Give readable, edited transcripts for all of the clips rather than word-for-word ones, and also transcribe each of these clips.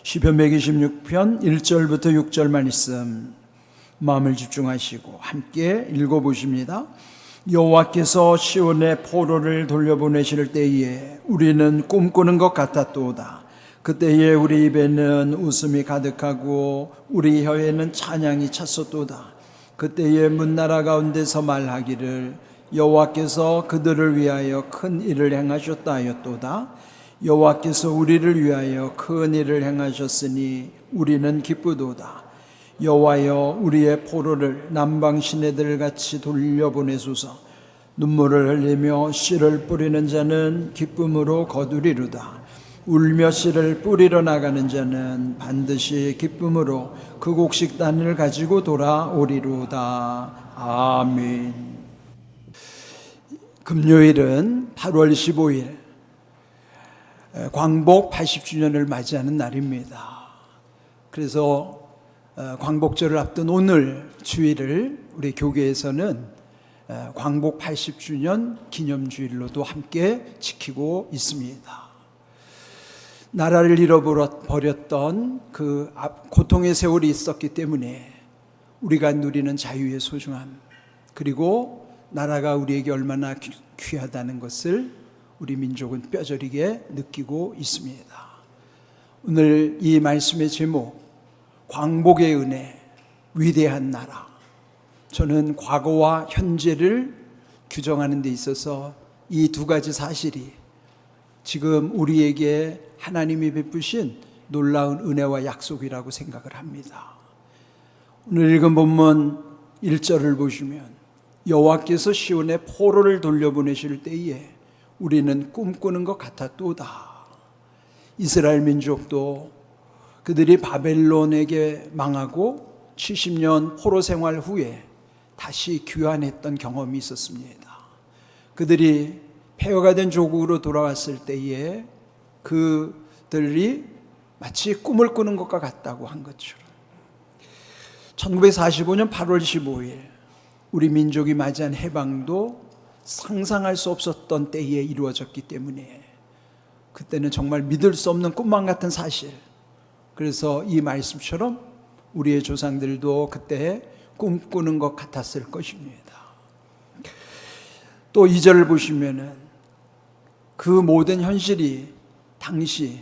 시편 126편 1절부터 6절 말씀 마음을 집중하시고 함께 읽어보십니다. 여호와께서 시온의 포로를 돌려보내실 때에 우리는 꿈꾸는 것 같았도다. 그때에 우리 입에는 웃음이 가득하고 우리 혀에는 찬양이 찼었도다. 그때에 문나라 가운데서 말하기를 여호와께서 그들을 위하여 큰 일을 행하셨다 하였도다. 여호와께서 우리를 위하여 큰 일을 행하셨으니 우리는 기쁘도다. 여호와여 우리의 포로를 남방 시내들 같이 돌려보내소서. 눈물을 흘리며 씨를 뿌리는 자는 기쁨으로 거두리로다. 울며 씨를 뿌리러 나가는 자는 반드시 기쁨으로 그 곡식단을 가지고 돌아오리로다. 아멘. 금요일은 8월 15일 광복 80주년을 맞이하는 날입니다. 그래서 광복절을 앞둔 오늘 주일을 우리 교계에서는 광복 80주년 기념주일로도 함께 지키고 있습니다. 나라를 잃어버렸던 그 고통의 세월이 있었기 때문에 우리가 누리는 자유의 소중함, 그리고 나라가 우리에게 얼마나 귀하다는 것을 우리 민족은 뼈저리게 느끼고 있습니다. 오늘 이 말씀의 제목, 광복의 은혜, 위대한 나라. 저는 과거와 현재를 규정하는 데 있어서 이 두 가지 사실이 지금 우리에게 하나님이 베푸신 놀라운 은혜와 약속이라고 생각을 합니다. 오늘 읽은 본문 1절을 보시면 여호와께서 시온의 포로를 돌려보내실 때에 우리는 꿈꾸는 것 같았도다. 이스라엘 민족도 그들이 바벨론에게 망하고 70년 포로 생활 후에 다시 귀환했던 경험이 있었습니다. 그들이 폐허가 된 조국으로 돌아왔을 때에 그들이 마치 꿈을 꾸는 것과 같다고 한 것처럼 1945년 8월 15일 우리 민족이 맞이한 해방도 상상할 수 없었던 때에 이루어졌기 때문에 그때는 정말 믿을 수 없는 꿈만 같은 사실. 그래서 이 말씀처럼 우리의 조상들도 그때 꿈꾸는 것 같았을 것입니다. 또 2절을 보시면은 그 모든 현실이 당시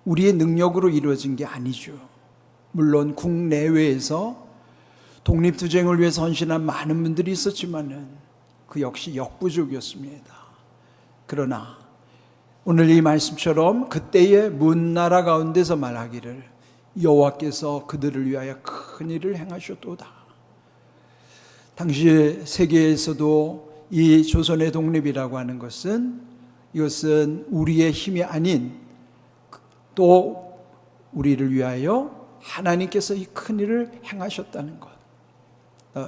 우리의 능력으로 이루어진 게 아니죠. 물론 국내외에서 독립투쟁을 위해서 헌신한 많은 분들이 있었지만은 그 역시 역부족이었습니다. 그러나 오늘 이 말씀처럼 그때의 문나라 가운데서 말하기를 여호와께서 그들을 위하여 큰 일을 행하셨도다. 당시 세계에서도 이 조선의 독립이라고 하는 것은 이것은 우리의 힘이 아닌 또 우리를 위하여 하나님께서 이 큰 일을 행하셨다는 것.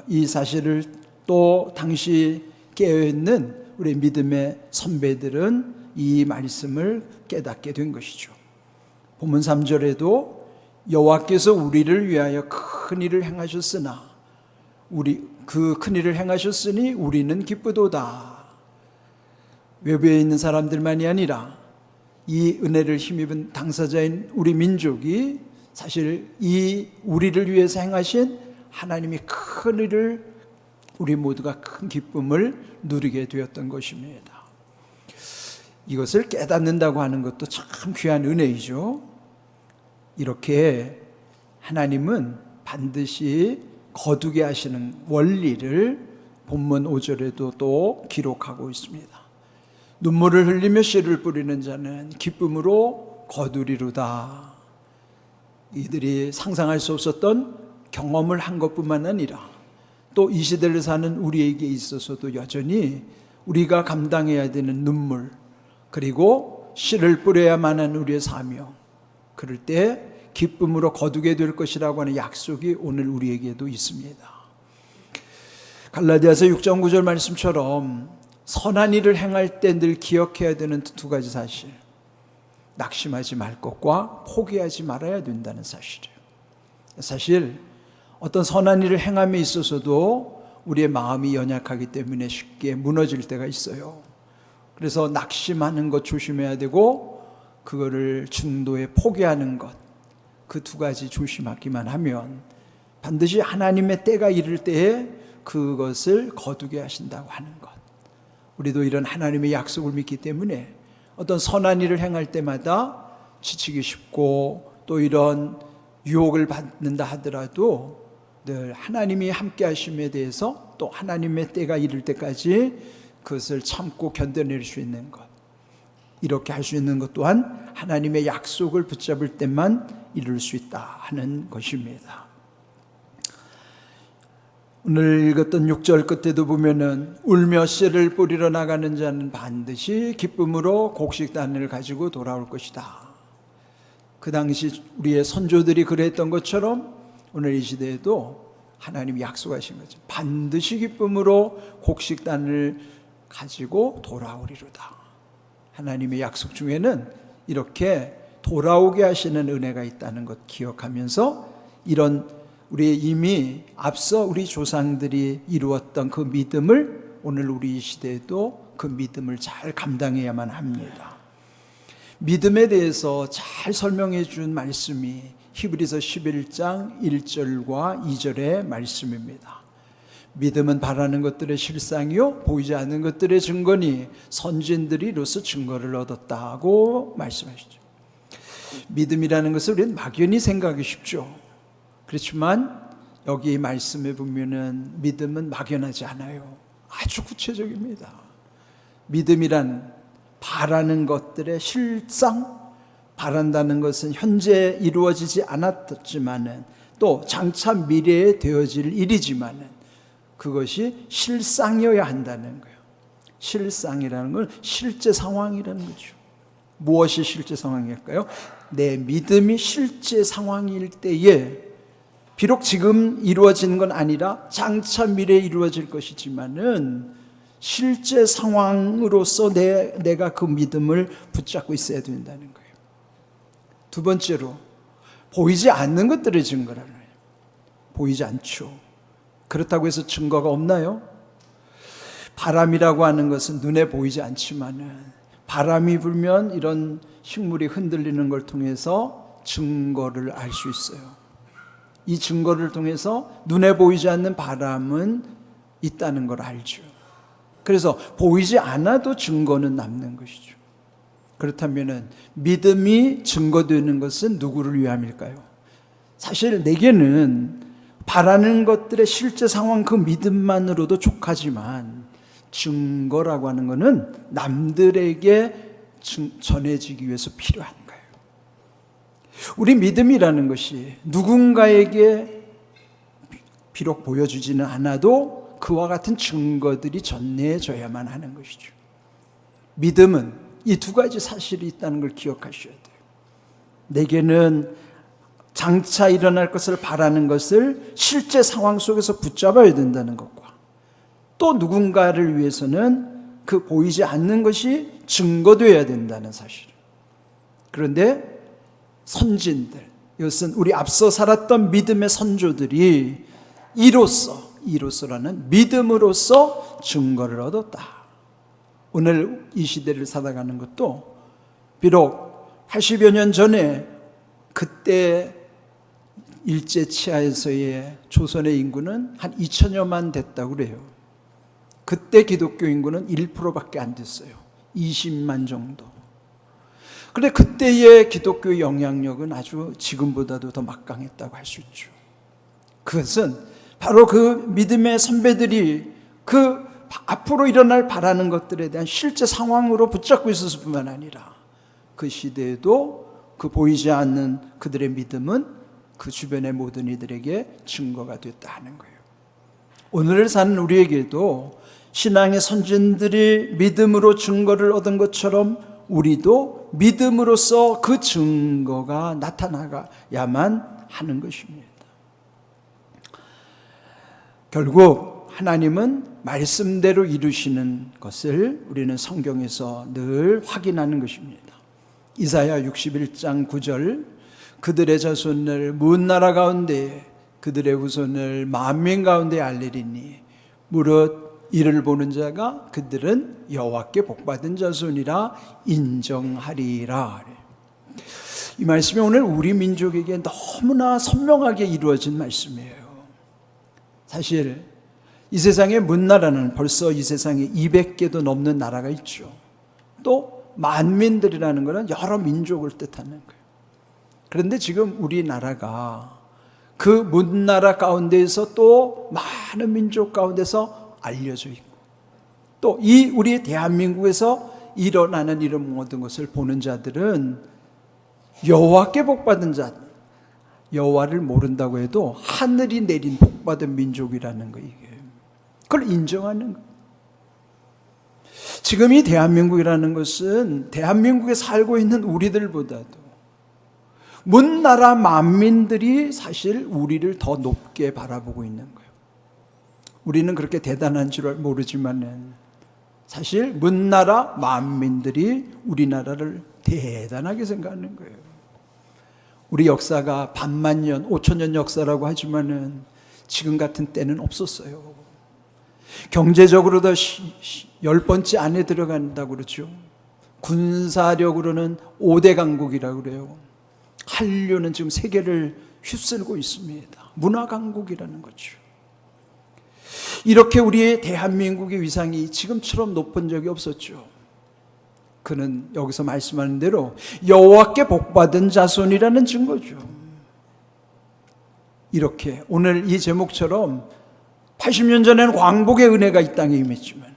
이 사실을 또 당시 깨어있는 우리 믿음의 선배들은 이 말씀을 깨닫게 된 것이죠. 본문 3절에도 여호와께서 우리를 위하여 큰 일을 행하셨으나 그 큰 일을 행하셨으니 우리는 기쁘도다. 외부에 있는 사람들만이 아니라 이 은혜를 힘입은 당사자인 우리 민족이 사실 이 우리를 위해서 행하신 하나님의 큰 일을 우리 모두가 큰 기쁨을 누리게 되었던 것입니다. 이것을 깨닫는다고 하는 것도 참 귀한 은혜이죠. 이렇게 하나님은 반드시 거두게 하시는 원리를 본문 5절에도 또 기록하고 있습니다. 눈물을 흘리며 씨를 뿌리는 자는 기쁨으로 거두리로다. 이들이 상상할 수 없었던 경험을 한 것뿐만 아니라 또 이 시대를 사는 우리에게 있어서도 여전히 우리가 감당해야 되는 눈물, 그리고 씨를 뿌려야만 하는 우리의 사명, 그럴 때 기쁨으로 거두게 될 것이라고 하는 약속이 오늘 우리에게도 있습니다. 갈라디아서 6장 9절 말씀처럼 선한 일을 행할 때 늘 기억해야 되는 두 가지 사실, 낙심하지 말 것과 포기하지 말아야 된다는 사실이에요. 사실 어떤 선한 일을 행함에 있어서도 우리의 마음이 연약하기 때문에 쉽게 무너질 때가 있어요. 그래서 낙심하는 것 조심해야 되고 그거를 중도에 포기하는 것, 그 두 가지 조심하기만 하면 반드시 하나님의 때가 이를 때에 그것을 거두게 하신다고 하는 것. 우리도 이런 하나님의 약속을 믿기 때문에 어떤 선한 일을 행할 때마다 지치기 쉽고 또 이런 유혹을 받는다 하더라도 늘 하나님이 함께 하심에 대해서 또 하나님의 때가 이를 때까지 그것을 참고 견뎌낼 수 있는 것, 이렇게 할 수 있는 것 또한 하나님의 약속을 붙잡을 때만 이룰 수 있다 하는 것입니다. 오늘 읽었던 6절 끝에도 보면은 울며 씨를 뿌리러 나가는 자는 반드시 기쁨으로 곡식단을 가지고 돌아올 것이다. 그 당시 우리의 선조들이 그랬던 것처럼 오늘 이 시대에도 하나님이 약속하신 거죠. 반드시 기쁨으로 곡식단을 가지고 돌아오리로다. 하나님의 약속 중에는 이렇게 돌아오게 하시는 은혜가 있다는 것 기억하면서 이런 우리 이미 앞서 우리 조상들이 이루었던 그 믿음을 오늘 우리 시대에도 그 믿음을 잘 감당해야만 합니다. 믿음에 대해서 잘 설명해 준 말씀이 히브리서 11장 1절과 2절의 말씀입니다. 믿음은 바라는 것들의 실상이요 보이지 않는 것들의 증거니 선진들이 이로써 증거를 얻었다고 말씀하시죠. 믿음이라는 것을 우리는 막연히 생각하기 쉽죠. 그렇지만 여기 말씀에 보면은 믿음은 막연하지 않아요. 아주 구체적입니다. 믿음이란 바라는 것들의 실상, 바란다는 것은 현재 이루어지지 않았지만은 또 장차 미래에 되어질 일이지만은 그것이 실상이어야 한다는 거예요. 실상이라는 건 실제 상황이라는 거죠. 무엇이 실제 상황일까요? 내 믿음이 실제 상황일 때에 비록 지금 이루어지는 건 아니라 장차 미래에 이루어질 것이지만은 실제 상황으로서 내가 그 믿음을 붙잡고 있어야 된다는 거예요. 두 번째로 보이지 않는 것들의 증거라는 거예요. 보이지 않죠. 그렇다고 해서 증거가 없나요? 바람이라고 하는 것은 눈에 보이지 않지만은 바람이 불면 이런 식물이 흔들리는 걸 통해서 증거를 알 수 있어요. 이 증거를 통해서 눈에 보이지 않는 바람은 있다는 걸 알죠. 그래서 보이지 않아도 증거는 남는 것이죠. 그렇다면 믿음이 증거되는 것은 누구를 위함일까요? 사실 내게는 바라는 것들의 실제 상황 그 믿음만으로도 족하지만 증거라고 하는 것은 남들에게 전해지기 위해서 필요한 거예요. 우리 믿음이라는 것이 누군가에게 비록 보여주지는 않아도 그와 같은 증거들이 전해져야만 하는 것이죠. 믿음은 이 두 가지 사실이 있다는 걸 기억하셔야 돼요. 내게는 장차 일어날 것을 바라는 것을 실제 상황 속에서 붙잡아야 된다는 것과 또 누군가를 위해서는 그 보이지 않는 것이 증거되어야 된다는 사실. 그런데 선진들, 이것은 우리 앞서 살았던 믿음의 선조들이 이로서라는 믿음으로써 증거를 얻었다. 오늘 이 시대를 살아가는 것도 비록 80여 년 전에 그때 일제 치하에서의 조선의 인구는 한 2천여만 됐다고 그래요. 그때 기독교 인구는 1%밖에 안 됐어요. 20만 정도. 그런데 그때의 기독교 영향력은 아주 지금보다도 더 막강했다고 할 수 있죠. 그것은 바로 그 믿음의 선배들이 그 앞으로 일어날 바라는 것들에 대한 실제 상황으로 붙잡고 있었을 뿐만 아니라 그 시대에도 그 보이지 않는 그들의 믿음은 그 주변의 모든 이들에게 증거가 됐다 하는 거예요. 오늘을 사는 우리에게도 신앙의 선진들이 믿음으로 증거를 얻은 것처럼 우리도 믿음으로써 그 증거가 나타나야만 하는 것입니다. 결국 하나님은 말씀대로 이루시는 것을 우리는 성경에서 늘 확인하는 것입니다. 이사야 61장 9절 그들의 자손을 문 나라 가운데 그들의 후손을 만민 가운데 알리리니 무릇 이를 보는 자가 그들은 여호와께 복받은 자손이라 인정하리라. 이 말씀이 오늘 우리 민족에게 너무나 선명하게 이루어진 말씀이에요. 사실 이 세상의 문나라는 벌써 이 세상에 200개도 넘는 나라가 있죠. 또 만민들이라는 것은 여러 민족을 뜻하는 거예요. 그런데 지금 우리나라가 그 문나라 가운데에서 또 많은 민족 가운데서 알려져 있고, 또 이 우리 대한민국에서 일어나는 이런 모든 것을 보는 자들은 여호와께 복받은 자, 여호와를 모른다고 해도 하늘이 내린 복받은 민족이라는 거예요. 그걸 인정하는 거예요. 지금 이 대한민국이라는 것은 대한민국에 살고 있는 우리들보다도 문나라 만민들이 사실 우리를 더 높게 바라보고 있는 거예요. 우리는 그렇게 대단한 줄 모르지만은 사실 문나라 만민들이 우리나라를 대단하게 생각하는 거예요. 우리 역사가 반만년, 5천년 역사라고 하지만은 지금 같은 때는 없었어요. 경제적으로도 10번째 안에 들어간다고 그러죠. 군사력으로는 5대 강국이라고 그래요. 한류는 지금 세계를 휩쓸고 있습니다. 문화 강국이라는 거죠. 이렇게 우리의 대한민국의 위상이 지금처럼 높은 적이 없었죠. 그는 여기서 말씀하는 대로 여호와께 복받은 자손이라는 증거죠. 이렇게 오늘 이 제목처럼 80년 전에는 광복의 은혜가 이 땅에 임했지만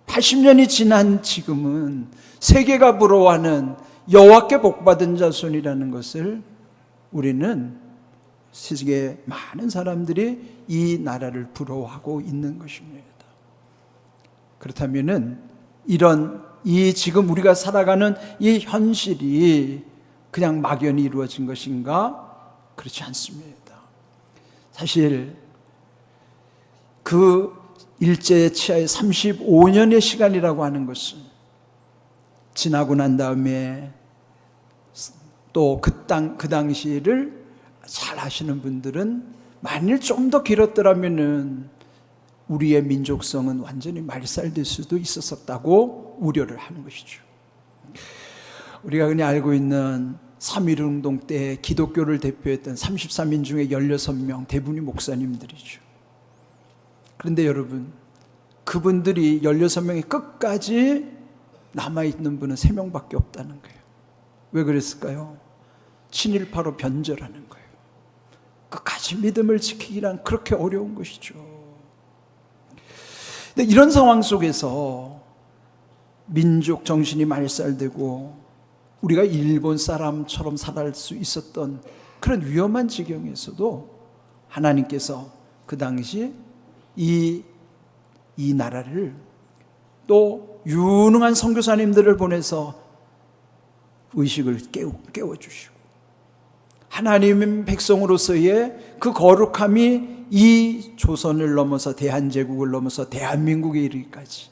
80년이 지난 지금은 세계가 부러워하는 여호와께 복받은 자손이라는 것을 우리는 세계 많은 사람들이 이 나라를 부러워하고 있는 것입니다. 그렇다면은 이 지금 우리가 살아가는 이 현실이 그냥 막연히 이루어진 것인가? 그렇지 않습니다. 사실 그 일제 치하의 35년의 시간이라고 하는 것은 지나고 난 다음에 또 그 당시를 잘 아시는 분들은 만일 좀 더 길었더라면은 우리의 민족성은 완전히 말살될 수도 있었다고 우려를 하는 것이죠. 우리가 그냥 알고 있는 3.1운동 때 기독교를 대표했던 33인 중에 16명 대부분이 목사님들이죠. 그런데 여러분, 그분들이 16명이 끝까지 남아있는 분은 3명밖에 없다는 거예요. 왜 그랬을까요? 친일파로 변절하는 거예요. 끝까지 믿음을 지키기란 그렇게 어려운 것이죠. 근데 이런 상황 속에서 민족 정신이 말살되고 우리가 일본 사람처럼 살아갈 수 있었던 그런 위험한 지경에서도 하나님께서 그 당시 이 나라를 또 유능한 선교사님들을 보내서 의식을 깨워주시고 하나님의 백성으로서의 그 거룩함이 이 조선을 넘어서 대한제국을 넘어서 대한민국에 이르기까지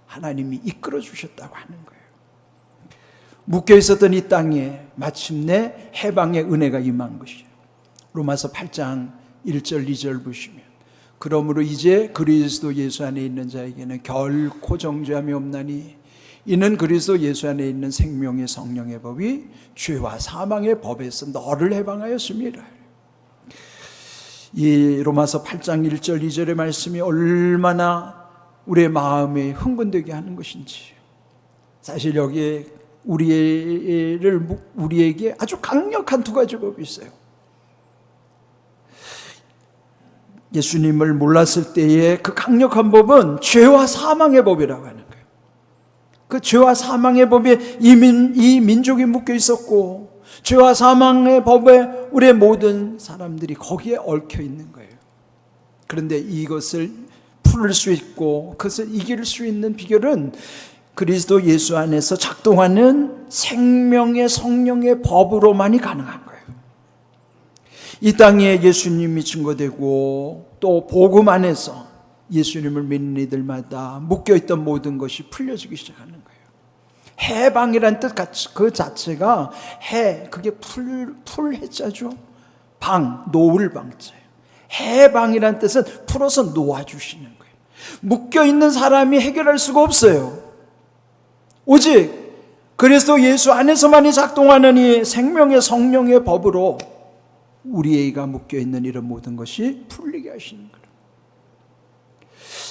하나님이 이끌어 주셨다고 하는 거예요. 묶여 있었던 이 땅에 마침내 해방의 은혜가 임한 것이에요. 로마서 8장 1절 2절 보시면 그러므로 이제 그리스도 예수 안에 있는 자에게는 결코 정죄함이 없나니 이는 그리스도 예수 안에 있는 생명의 성령의 법이 죄와 사망의 법에서 너를 해방하였습니다. 이 로마서 8장 1절 2절의 말씀이 얼마나 우리의 마음에 흥분되게 하는 것인지. 사실 여기에 우리에게 아주 강력한 두 가지 법이 있어요. 예수님을 몰랐을 때의 그 강력한 법은 죄와 사망의 법이라고 하는 거예요. 그 죄와 사망의 법에 이 민족이 묶여 있었고 죄와 사망의 법에 우리의 모든 사람들이 거기에 얽혀 있는 거예요. 그런데 이것을 풀을 수 있고 그것을 이길 수 있는 비결은 그리스도 예수 안에서 작동하는 생명의 성령의 법으로만이 가능한 거예요. 이 땅에 예수님이 증거되고 또 복음 안에서 예수님을 믿는 이들마다 묶여있던 모든 것이 풀려지기 시작하는 거예요. 해방이란 뜻 그 자체가 그게 풀해자죠. 놓을 방자예요. 해방이란 뜻은 풀어서 놓아주시는 거예요. 묶여있는 사람이 해결할 수가 없어요. 오직 그리스도 예수 안에서만이 작동하는 이 생명의 성령의 법으로 우리가 묶여있는 이런 모든 것이 풀리게 하시는 거예요.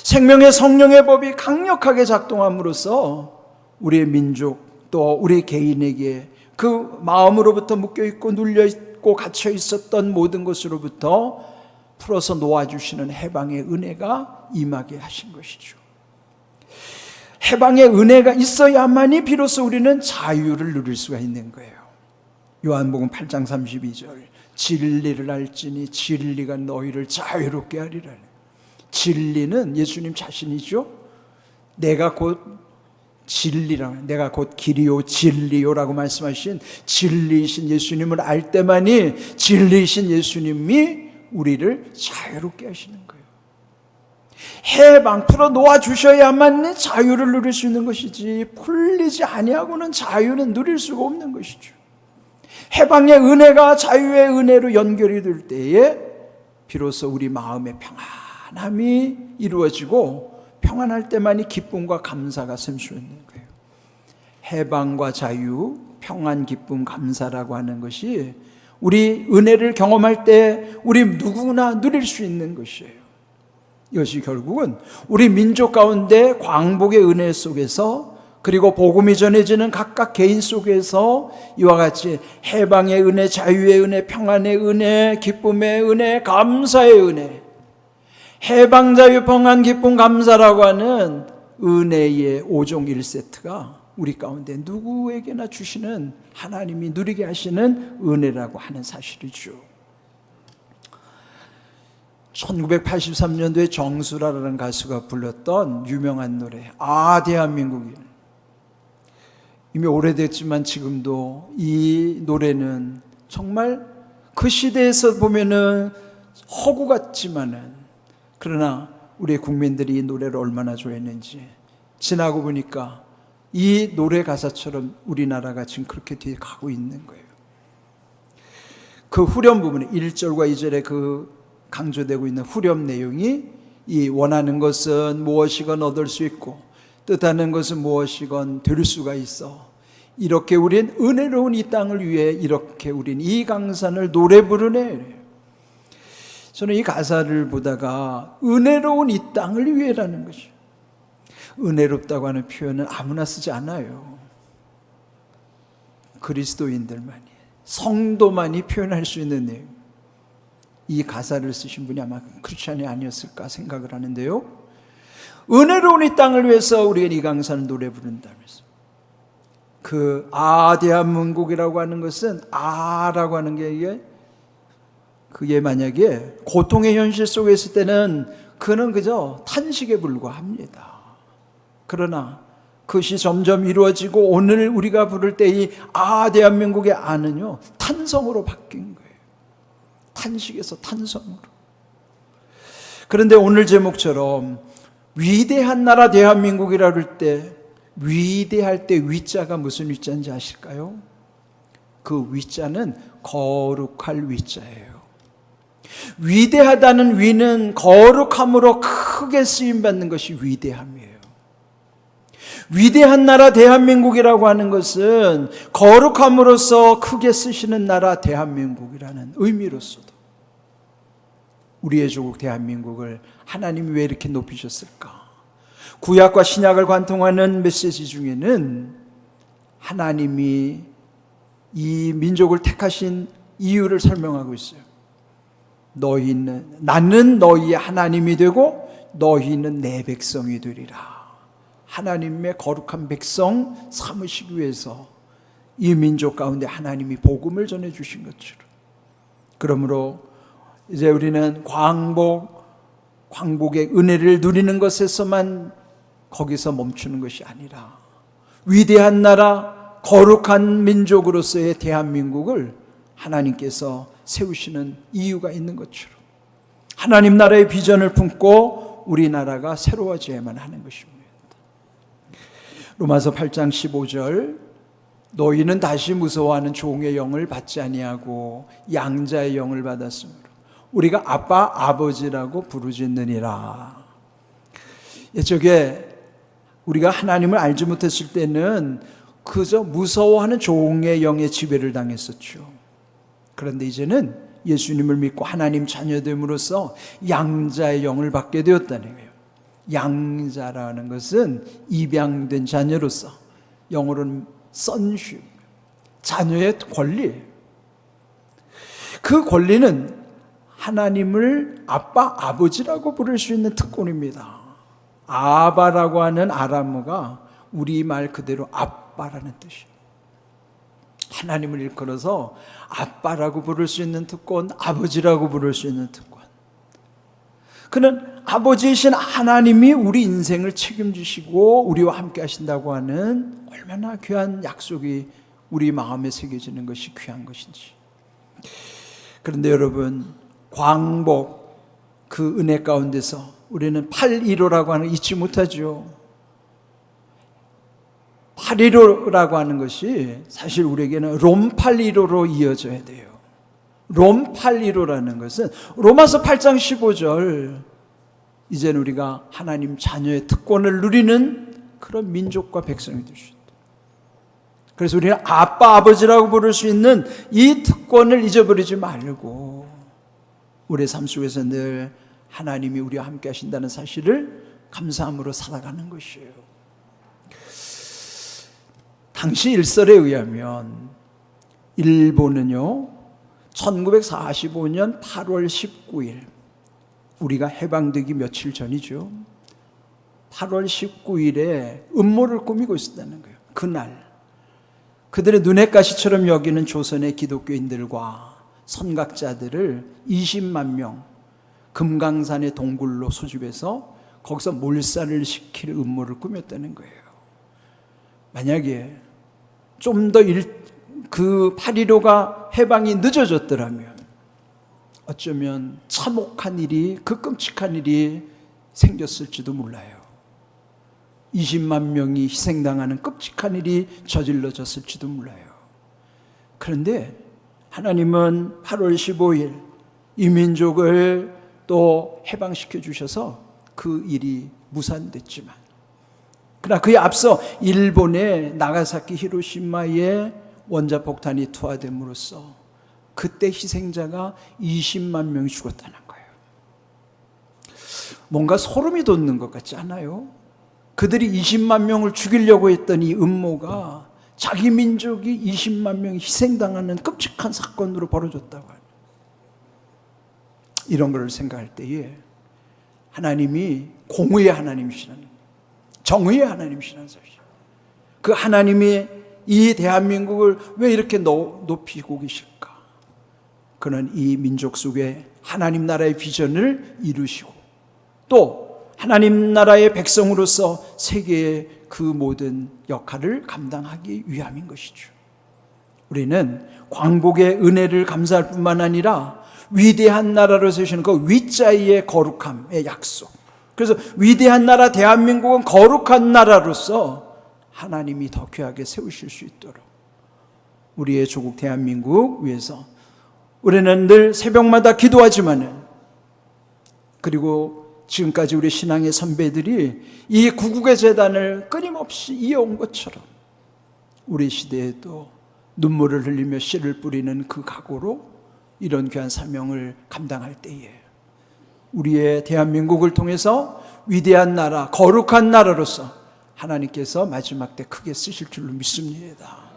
생명의 성령의 법이 강력하게 작동함으로써 우리의 민족 또 우리 개인에게 그 마음으로부터 묶여있고 눌려있고 갇혀있었던 모든 것으로부터 풀어서 놓아주시는 해방의 은혜가 임하게 하신 것이죠. 해방의 은혜가 있어야만이 비로소 우리는 자유를 누릴 수가 있는 거예요. 요한복음 8장 32절 진리를 알지니 진리가 너희를 자유롭게 하리라. 진리는 예수님 자신이죠. 내가 곧 진리라, 내가 곧 길이요 진리요라고 말씀하신 진리이신 예수님을 알 때만이 진리이신 예수님이 우리를 자유롭게 하시는 거예요. 해방 풀어 놓아 주셔야만 자유를 누릴 수 있는 것이지 풀리지 아니하고는 자유는 누릴 수가 없는 것이죠. 해방의 은혜가 자유의 은혜로 연결이 될 때에 비로소 우리 마음의 평안함이 이루어지고 평안할 때만이 기쁨과 감사가 샘수 있는 거예요. 해방과 자유, 평안, 기쁨, 감사라고 하는 것이 우리 은혜를 경험할 때 우리 누구나 누릴 수 있는 것이에요. 이것이 결국은 우리 민족 가운데 광복의 은혜 속에서 그리고 복음이 전해지는 각각 개인 속에서 이와 같이 해방의 은혜, 자유의 은혜, 평안의 은혜, 기쁨의 은혜, 감사의 은혜, 해방, 자유, 평안, 기쁨, 감사라고 하는 은혜의 5종 1세트가 우리 가운데 누구에게나 주시는 하나님이 누리게 하시는 은혜라고 하는 사실이죠. 1983년도에 정수라라는 가수가 불렀던 유명한 노래 대한민국이 이미 오래됐지만 지금도 이 노래는 정말 그 시대에서 보면은 허구 같지만은 그러나 우리 국민들이 이 노래를 얼마나 좋아했는지 지나고 보니까 이 노래 가사처럼 우리나라가 지금 그렇게 뒤에 가고 있는 거예요. 그 후렴 부분에 1절과 2절에 그 강조되고 있는 후렴 내용이 이 원하는 것은 무엇이건 얻을 수 있고 뜻하는 것은 무엇이건 될 수가 있어. 이렇게 우린 은혜로운 이 땅을 위해 이렇게 우린 이 강산을 노래 부르네. 저는 이 가사를 보다가 은혜로운 이 땅을 위해라는 거죠. 은혜롭다고 하는 표현은 아무나 쓰지 않아요. 그리스도인들만이, 성도만이 표현할 수 있는 내용. 이 가사를 쓰신 분이 아마 크리스찬이 아니었을까 생각을 하는데요. 은혜로운 이 땅을 위해서 우리가 이 강산을 노래 부른다면서 대한민국이라고 하는 것은 라고 하는 게 그게 만약에 고통의 현실 속에 있을 때는 그는 그저 탄식에 불과합니다. 그러나 그것이 점점 이루어지고 오늘 우리가 부를 때 이 대한민국의 아는요 탄성으로 바뀐 거예요. 탄식에서 탄성으로. 그런데 오늘 제목처럼 위대한 나라 대한민국이라 그럴 때 위대할 때 위자가 무슨 위자인지 아실까요? 그 위자는 거룩할 위자예요. 위대하다는 위는 거룩함으로 크게 쓰임받는 것이 위대함이에요. 위대한 나라 대한민국이라고 하는 것은 거룩함으로써 크게 쓰시는 나라 대한민국이라는 의미로서도 우리의 조국 대한민국을 하나님이 왜 이렇게 높이셨을까? 구약과 신약을 관통하는 메시지 중에는 하나님이 이 민족을 택하신 이유를 설명하고 있어요. 나는 너희의 하나님이 되고 너희는 내 백성이 되리라. 하나님의 거룩한 백성 삼으시기 위해서 이 민족 가운데 하나님이 복음을 전해주신 것처럼, 그러므로 이제 우리는 광복의 은혜를 누리는 것에서만 거기서 멈추는 것이 아니라 위대한 나라 거룩한 민족으로서의 대한민국을 하나님께서 세우시는 이유가 있는 것처럼 하나님 나라의 비전을 품고 우리나라가 새로워져야만 하는 것입니다. 로마서 8장 15절 너희는 다시 무서워하는 종의 영을 받지 아니하고 양자의 영을 받았으므로 우리가 아빠 아버지라고 부르짖느니라. 저게 우리가 하나님을 알지 못했을 때는 그저 무서워하는 종의 영의 지배를 당했었죠. 그런데 이제는 예수님을 믿고 하나님 자녀됨으로써 양자의 영을 받게 되었다는 거예요. 양자라는 것은 입양된 자녀로서, 영어로는 sonship, 자녀의 권리예요. 그 권리는 하나님을 아빠, 아버지라고 부를 수 있는 특권입니다. 아바라고 하는 아람어가 우리말 그대로 아빠라는 뜻이에요. 하나님을 일컬어서 아빠라고 부를 수 있는 특권, 아버지라고 부를 수 있는 특권. 그는 아버지이신 하나님이 우리 인생을 책임지시고 우리와 함께 하신다고 하는 얼마나 귀한 약속이 우리 마음에 새겨지는 것이 귀한 것인지. 그런데 여러분, 광복, 그 은혜 가운데서 우리는 8.15라고 하는 거 잊지 못하죠. 8.15라고 하는 것이 사실 우리에게는 롬 8.15로 이어져야 돼요. 롬 8.15라는 것은 로마서 8장 15절, 이제는 우리가 하나님 자녀의 특권을 누리는 그런 민족과 백성이 될 수 있다. 그래서 우리는 아빠, 아버지라고 부를 수 있는 이 특권을 잊어버리지 말고 우리의 삶 속에서 늘 하나님이 우리와 함께 하신다는 사실을 감사함으로 살아가는 것이에요. 당시 일설에 의하면 일본은요, 1945년 8월 19일, 우리가 해방되기 며칠 전이죠. 8월 19일에 음모를 꾸미고 있었다는 거예요. 그날 그들의 눈의 가시처럼 여기는 조선의 기독교인들과 선각자들을 20만 명 금강산의 동굴로 소집해서 거기서 몰살을 시킬 음모를 꾸몄다는 거예요. 만약에 좀 더 그 8.15가 해방이 늦어졌더라면 어쩌면 참혹한 일이, 그 끔찍한 일이 생겼을지도 몰라요. 20만 명이 희생당하는 끔찍한 일이 저질러졌을지도 몰라요. 그런데 하나님은 8월 15일 이 민족을 또 해방시켜 주셔서 그 일이 무산됐지만, 그러나 그에 앞서 일본의 나가사키, 히로시마의 원자폭탄이 투하됨으로써 그때 희생자가 20만 명이 죽었다는 거예요. 뭔가 소름이 돋는 것 같지 않아요? 그들이 20만 명을 죽이려고 했던 이 음모가 자기 민족이 20만 명이 희생당하는 끔찍한 사건으로 벌어졌다고 하는, 이런 걸 생각할 때에 하나님이 공의의 하나님이시라는, 정의의 하나님이시라는 사실, 그 하나님이 이 대한민국을 왜 이렇게 높이고 계실까? 그는 이 민족 속에 하나님 나라의 비전을 이루시고 또 하나님 나라의 백성으로서 세계의 그 모든 역할을 감당하기 위함인 것이죠. 우리는 광복의 은혜를 감사할 뿐만 아니라 위대한 나라로 세우시는 그 위자의 거룩함의 약속, 그래서 위대한 나라 대한민국은 거룩한 나라로서 하나님이 더 귀하게 세우실 수 있도록 우리의 조국 대한민국 위해서 우리는 늘 새벽마다 기도하지만은, 그리고 지금까지 우리 신앙의 선배들이 이 구국의 재단을 끊임없이 이어온 것처럼 우리 시대에도 눈물을 흘리며 씨를 뿌리는 그 각오로 이런 귀한 사명을 감당할 때에 우리의 대한민국을 통해서 위대한 나라, 거룩한 나라로서 하나님께서 마지막 때 크게 쓰실 줄로 믿습니다.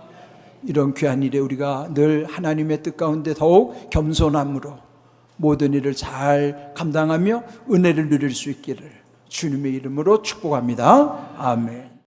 이런 귀한 일에 우리가 늘 하나님의 뜻 가운데 더욱 겸손함으로 모든 일을 잘 감당하며 은혜를 누릴 수 있기를 주님의 이름으로 축복합니다. 아멘.